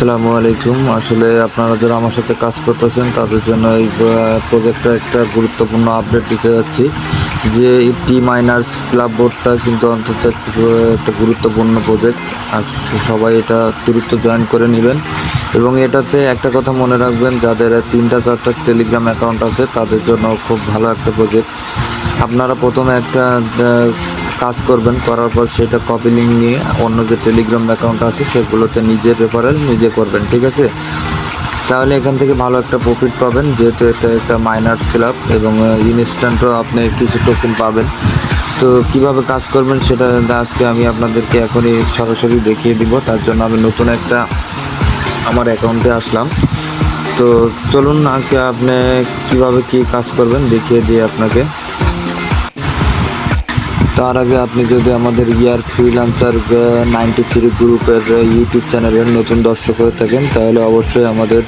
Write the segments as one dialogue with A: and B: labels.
A: আসসালামু আলাইকুম। আসলে আপনারা যারা আমার সাথে কাজ করতেছেন তাদের জন্য এই প্রজেক্টটা একটা গুরুত্বপূর্ণ আপডেট দিতে যাচ্ছি যে এই টি মাইনার্স ক্লাব বোর্ডটা কিন্তু অন্তত একটা গুরুত্বপূর্ণ প্রজেক্ট। আর সবাই এটা দ্রুত জয়েন করে নেবেন। এবং এটাতে একটা কথা মনে রাখবেন, যাদের 3-4টা টেলিগ্রাম অ্যাকাউন্ট আছে তাদের জন্য খুব ভালো একটা প্রজেক্ট। আপনারা প্রথমে একটা কাজ করবেন, করার পর সেটা কপি লিঙ্ক নিয়ে অন্য যে টেলিগ্রাম অ্যাকাউন্ট আছে সেগুলোতে নিজের রেফারেল নিজে করবেন, ঠিক আছে? তাহলে এখান থেকে ভালো একটা প্রফিট পাবেন, যেহেতু এটা একটা মাইনার্স ক্লাব এবং ইনস্ট্যান্টও আপনি কিছু টোকেন পাবেন। তো কিভাবে কাজ করবেন সেটা আজকে আমি আপনাদেরকে এখনই সরাসরি দেখিয়ে দিব। তার জন্য আমি নতুন একটা আমার অ্যাকাউন্টে আসলাম। তো চলুন আজকে আপনি কিভাবে কি কাজ করবেন দেখিয়ে দিই আপনাকে। তার আগে আপনি যদি আমাদের ফ্রিল্যান্সার 93 গ্রুপের ইউটিউব চ্যানেলের নতুন দর্শক হয়ে থাকেন তাহলে অবশ্যই আমাদের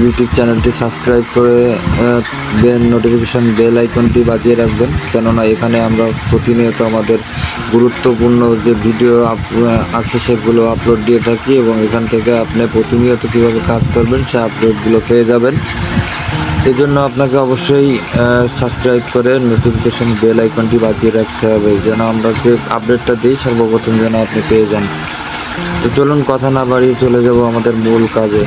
A: ইউটিউব চ্যানেলটি সাবস্ক্রাইব করে নোটিফিকেশান বেল আইকনটি বাজিয়ে রাখবেন, কেননা এখানে আমরা প্রতিনিয়ত আমাদের গুরুত্বপূর্ণ যে ভিডিও আছে সেগুলো আপলোড দিয়ে থাকি এবং এখান থেকে আপনি প্রতিনিয়ত কীভাবে কাজ করবেন সে আপলোডগুলো পেয়ে যাবেন। এজন্য আপনাকে অবশ্যই সাবস্ক্রাইব করে নোটিফিকেশন বেল আইকনটি বাজিয়ে রাখতে হবে, যেন আমরা যে আপডেটটা দিই সর্বপ্রথম যেন আপনি পেয়ে যান। তো চলুন কথা না বাড়িয়ে চলে যাব আমাদের মূল কাজে।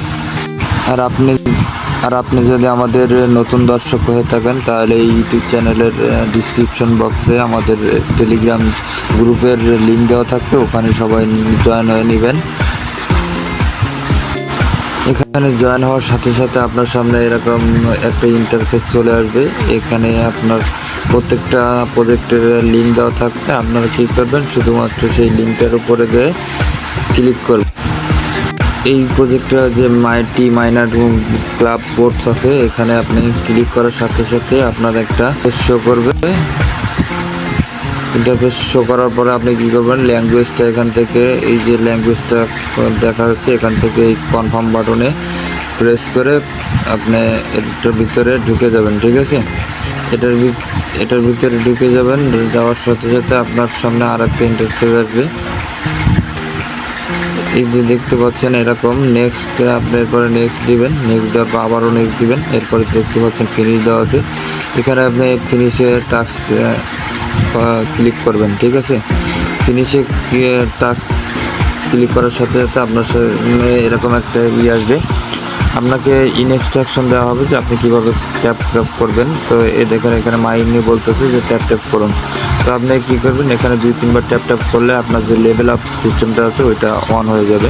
A: আর আপনি যদি আমাদের নতুন দর্শক হয়ে থাকেন তাহলে এই ইউটিউব চ্যানেলের ডিসক্রিপশন বক্সে আমাদের টেলিগ্রাম গ্রুপের লিঙ্ক দেওয়া থাকবে, ওখানে সবাই জয়েন হয়ে নেবেন। এখানে জয়েন হওয়ার সাথে সাথে আপনার সামনে এরকম একটা ইন্টারফেস চলে আসবে। এখানে আপনার প্রত্যেকটা প্রজেক্টের লিঙ্ক দেওয়া থাকবে। আপনারা কী করবেন, শুধুমাত্র সেই লিঙ্কটার উপরে গিয়ে ক্লিক করবেন। এই প্রজেক্টটা যে টি মাইনার ক্লাব বোর্ডস আছে, এখানে আপনি ক্লিক করার সাথে সাথে আপনার একটা শো করবে। ইন্টারফেস শো করার পরে আপনি কী করবেন, ল্যাঙ্গুয়েজটা এখান থেকে এই যে ল্যাঙ্গুয়েজটা দেখা যাচ্ছে এখান থেকে এই কনফার্ম বাটনে প্রেস করে আপনি এটার ভিতরে ঢুকে যাবেন, ঠিক আছে? এটার ভিতরে ঢুকে যাবেন। যাওয়ার সাথে সাথে আপনার সামনে আর একটা ইন্টারফেস আসবে। এই যে দেখতে পাচ্ছেন এরকম নেক্সট, আপনি এরপরে নেক্সট দিবেন। নেক্সট দেওয়ার পর আবারও নেক্সট দিবেন। এরপরে দেখতে পাচ্ছেন ফিনিশ দেওয়া আছে। এখানে আপনি ফিনিশে টাস্ক ক্লিক করবেন, ঠিক আছে? ফিনিশে টাস্ক ক্লিক করার সাথে সাথে আপনার সামনে এরকম একটা আসবে। আপনাকে ইনস্ট্রাকশন দেওয়া হবে যে আপনি কীভাবে ট্যাপ করবেন। তো দেখেন এখানে মাইনি বলতেছে যে ট্যাপ করুন। তো আপনি কী করবেন, এখানে 2-3বার ট্যাপ করলে আপনার যে লেভেল আপ সিস্টেমটা আছে ওইটা অন হয়ে যাবে।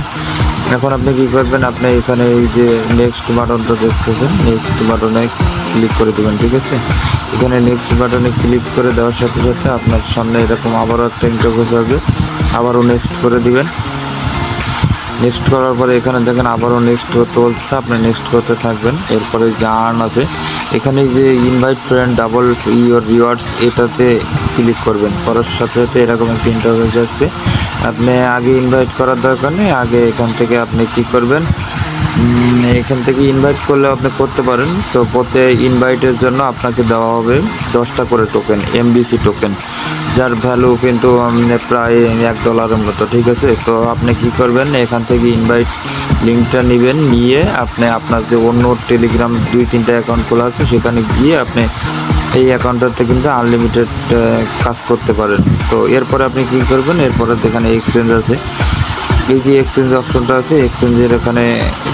A: এখন আপনি কী করবেন, আপনি এখানে এই যে নেক্সট বাটনটা দেখতেছেন, নেক্সট বাটনে ক্লিক করে দেবেন, ঠিক আছে? এখানে নেক্সট বাটনে ক্লিক করে দেওয়ার সাথে সাথে আপনার সামনে এরকম আবারও একটা ইন্টারফেস আসবে। আবারও নেক্সট করে দিবেন। নেক্সট করার পরে এখানে দেখেন আবারও নেক্সট করতে বলছে, আপনি নেক্সট করতে থাকবেন। এরপরে যে আর্ন আছে, এখানে যে invite friend double your rewards, এটাতে ক্লিক করবেন। করার সাথে সাথে এরকম একটা ইন্টারফেস আসবে। আপনি আগে ইনভাইট করার দরকার নেই, আগে এখান থেকে আপনি কি করবেন, এখান থেকে ইনভাইট করলে আপনি করতে পারেন। তো প্রতি ইনভাইটের জন্য আপনাকে দেওয়া হবে 10টা করে টোকেন, এমবিসি টোকেন, যার ভ্যালু কিন্তু প্রায় $1 মতো, ঠিক আছে? তো আপনি কি করবেন, এখান থেকে ইনভাইট লিঙ্কটা নেবেন, নিয়ে আপনি আপনার যে অন্য টেলিগ্রাম 2-3টা অ্যাকাউন্ট খোলা আছে সেখানে গিয়ে আপনি এই অ্যাকাউন্টটাতে কিন্তু আনলিমিটেড কাজ করতে পারেন। তো এরপরে আপনি কি করবেন, এরপরে এখানে এক্সচেঞ্জ আছে, এই যে এক্সচেঞ্জ অপশনটা আছে, এক্সচেঞ্জের এখানে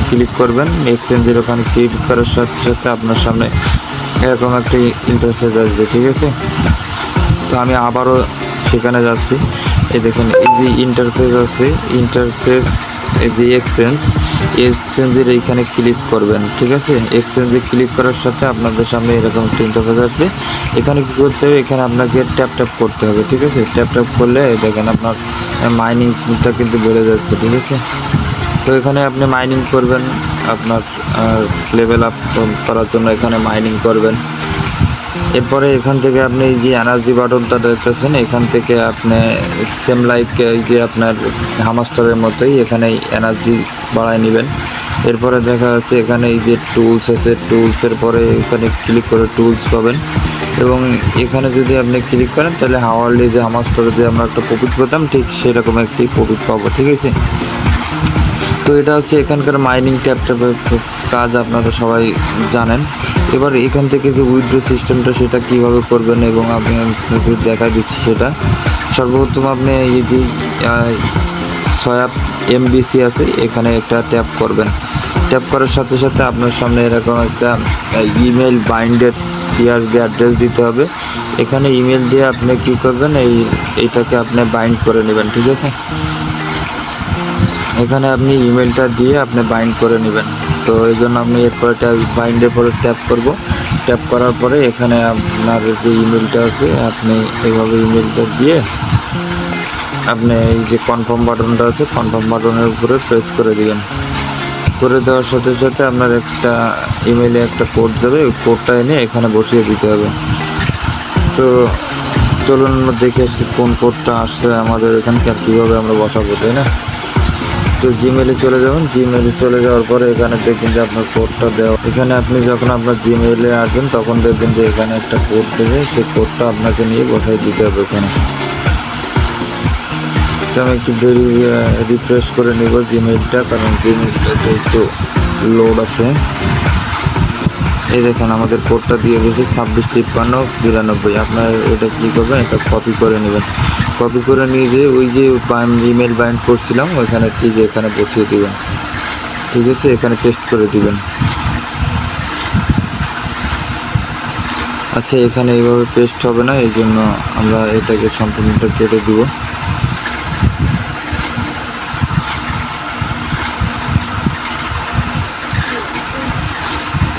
A: ক্লিক করবেন। এক্সচেঞ্জের ওখানে ক্লিক করার সাথে সাথে আপনার সামনে এরকম একটা ইন্টারফেস আসবে, ঠিক আছে? তো আমি আবারও সেখানে যাচ্ছি। এই দেখেন এই যে ইন্টারফেস আছে, ইন্টারফেস এই যে এক্সচেঞ্জের এইখানে ক্লিক করবেন, ঠিক আছে? এক্সচেঞ্জে ক্লিক করার সাথে আপনাদের সামনে এরকম একটা ইন্টারফেস আসবে। এখানে কী করতে হবে, এখানে আপনাকে ট্যাপ করতে হবে, ঠিক আছে? ট্যাপ করলে দেখেন আপনার মাইনিংটা কিন্তু বেড়ে যাচ্ছে, ঠিক আছে? তো এখানে আপনি মাইনিং করবেন, আপনার লেভেল আপ করার জন্য এখানে মাইনিং করবেন। এরপরে এখান থেকে আপনি এই যে এনার্জি বাটনটা দেখতেছেন, এখান থেকে আপনি সেম লাইক এই যে আপনার হামাস্টারের মতোই এখানে এনার্জি বাড়ায় নেবেন। এরপরে দেখা যাচ্ছে এখানে এই যে টুলস আছে, টুলসের পরে এখানে ক্লিক করে টুলস পাবেন এবং এখানে যদি আপনি ক্লিক করেন তাহলে হাওয়ারলি যে হামাস্টারে যে আমরা একটা প্রফিট পেতাম ঠিক সেরকম একটি প্রফিট পাবো, ঠিক আছে? তো এটা হচ্ছে এখানকার মাইনিং ট্যাপের কাজ, আপনারা সবাই জানেন। এবার এখান থেকে যে উইথড্র সিস্টেমটা সেটা কিভাবে করবেন এবং আমি আপনাকে দেখা দিচ্ছি সেটা। সর্বপ্রথম আপনি এই যে সয়াপ এমবিসি আছে এখানে একটা ট্যাপ করবেন। ট্যাপ করার সাথে সাথে আপনার সামনে এরকম একটা ইমেল বাইন্ডেড টিআরবি অ্যাড্রেস দিতে হবে। এখানে ইমেল দিয়ে আপনি কী করবেন, এইটাকে আপনি বাইন্ড করে নেবেন, ঠিক আছে। এখানে আপনি ইমেলটা দিয়ে আপনি বাইন্ড করে নেবেন। তো এই জন্য আপনি এরপরে বাইন্ডের পরে ট্যাপ করব। ট্যাপ করার পরে এখানে আপনার যে ইমেলটা আছে আপনি এইভাবে ইমেলটা দিয়ে আপনি এই যে কনফার্ম বাটনটা আছে কনফার্ম বাটনের উপরে প্রেস করে দিবেন। করে দেওয়ার সাথে সাথে আপনার একটা ইমেলে একটা কোড যাবে, ওই কোডটা এনে এখানে বসিয়ে দিতে হবে। তো চলুন আমরা দেখে আসছি কোন কোডটা আসছে আমাদের এখানকার, কীভাবে আমরা বসাবো, তাই না। তো জিমেলে চলে যাবেন। জিমেলে চলে যাওয়ার পরে এখানে দেখবেন যে আপনার কোডটা দেওয়া। এখানে আপনি যখন আপনার জিমেলে আসবেন তখন দেখবেন যে এখানে একটা কোড দেবে, সেই কোডটা আপনাকে নিয়ে বসাই দিতে হবে এখানে। তো আমি একটু রিফ্রেশ করে নেব জিমেলটা, কারণ জিমেলটাতে একটু লোড আছে। এই দেখেন আমাদের কোডটা দিয়ে দিয়েছে 265392। আপনার এটা কী করবেন, এটা কপি করে নেবেন। কপি করে নিয়ে যেয়ে ওই যে ইমেল বাইন্ড করছিলাম ওইখানে ঠিক এখানে বসিয়ে দেবেন, ঠিক আছে। এখানে পেস্ট করে দিবেন। আচ্ছা, এখানে এইভাবে পেস্ট হবে না, এই জন্য আমরা এটাকে সম্পূর্ণটা কেটে দিব।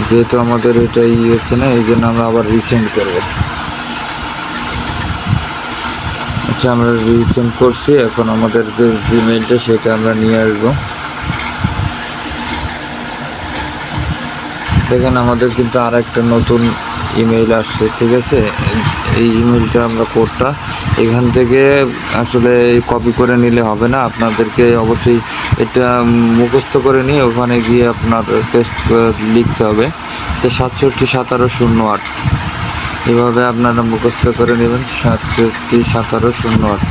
A: যেহেতু আমাদের এটাই হচ্ছে না, এই জন্য আমরা আবার রিসেন্ড করব। আচ্ছা, আমরা রিসেন্ড করছি। এখন আমাদের যে জিমেইলটা সেটা আমরা নিয়ে আসবো। দেখেন আমাদের কিন্তু আর একটা নতুন ইমেইল আসছে, ঠিক আছে। এই ইমেইলটা আমরা কোডটা এখান থেকে আসলে কপি করে নিলে হবে না, আপনাদেরকে অবশ্যই এটা মুখস্থ করে নিয়ে ওখানে গিয়ে আপনার টেস্ট লিখতে হবে। তো 671708 এভাবে আপনারা মুখস্থ করে নেবেন। 671708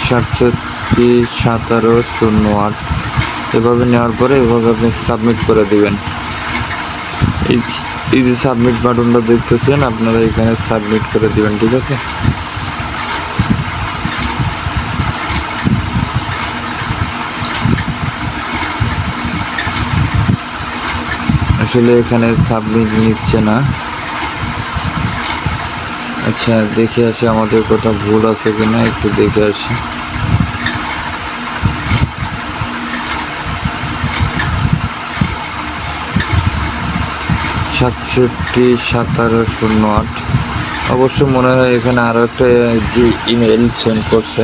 A: 671708 এভাবে নেওয়ার পরে এভাবে আপনি সাবমিট করে দেবেন। এই যে সাবমিট বাটনটা দেখতেছেন আপনারা এখানে সাবমিট করে দিবেন, ঠিক আছে। আসলে এখানে সাবমিট নিচ্ছে না। আচ্ছা, দেখে আসি আমাদের কোথাও ভুল আছে কিনা, একটু দেখে আসি। সাতষট্টি 1708 অবশ্য মনে হয় এখানে আরও একটা যে ইমেল সেন্ড করছে